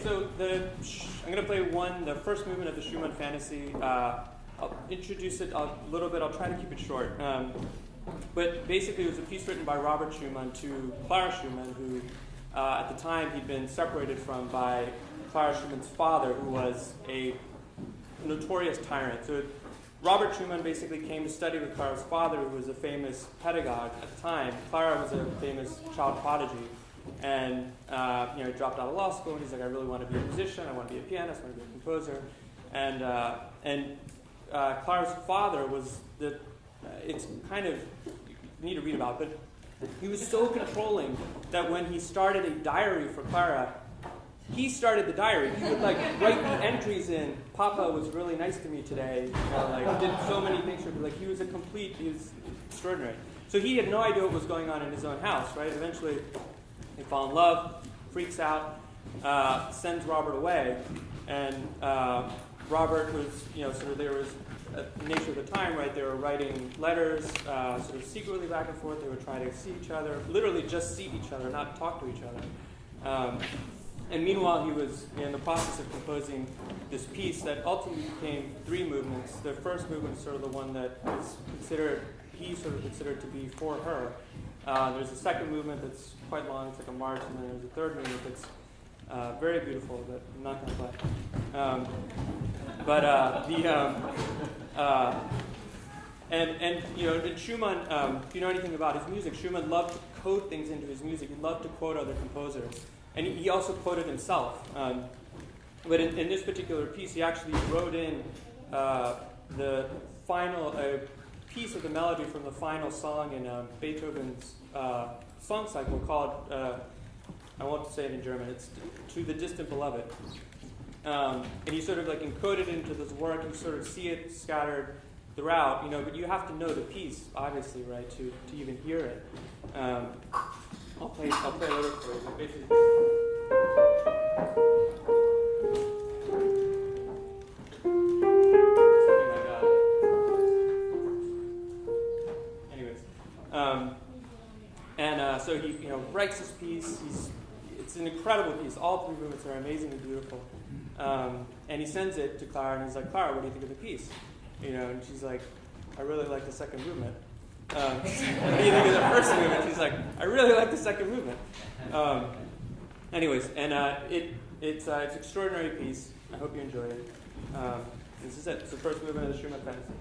I'm going to play the first movement of the Schumann Fantasie. I'll introduce it a little bit. I'll try to keep it short. But basically, it was a piece written by Robert Schumann to Clara Schumann, who at the time he'd been separated from by Clara Schumann's father, who was a notorious tyrant. So Robert Schumann basically came to study with Clara's father, who was a famous pedagogue at the time. Clara was a famous child prodigy. And he dropped out of law school, and he's like, I really want to be a musician, I want to be a pianist, I want to be a composer. And Clara's father was it's kind of, you need to read about, but he was so controlling that when he started a diary for Clara, he started the diary. He would write the entries in. Papa was really nice to me today. Did so many things for me. He was extraordinary. So he had no idea what was going on in his own house, right? Eventually, they fall in love, freaks out, sends Robert away, and Robert was, there was a nature of the time, right? They were writing letters, sort of secretly back and forth. They would try to see each other, literally just see each other, not talk to each other. And meanwhile, he was in the process of composing this piece that ultimately became 3 movements. The first movement is sort of the one that he considered to be for her. There's a second movement that's quite long, it's like a march, and then there's a third movement that's very beautiful, but I'm not going to play. And Schumann, if you know anything about his music, Schumann loved to code things into his music. He loved to quote other composers. And he also quoted himself. But in this particular piece, he actually wrote in the final piece of the melody from the final song in Beethoven's song cycle called, I won't say it in German, it's To the Distant Beloved. And he sort of encoded it into this work. You sort of see it scattered throughout, but you have to know the piece, obviously, right, to even hear it. I'll play a little for you. Basically. So he, writes this piece. It's an incredible piece. All 3 movements are amazingly beautiful. And he sends it to Clara, and he's like, Clara, what do you think of the piece? And she's like, I really like the second movement. What do you think of the first movement? She's like, I really like the second movement. It's an extraordinary piece. I hope you enjoy it. This is it. It's the first movement of the Schumann Fantasie.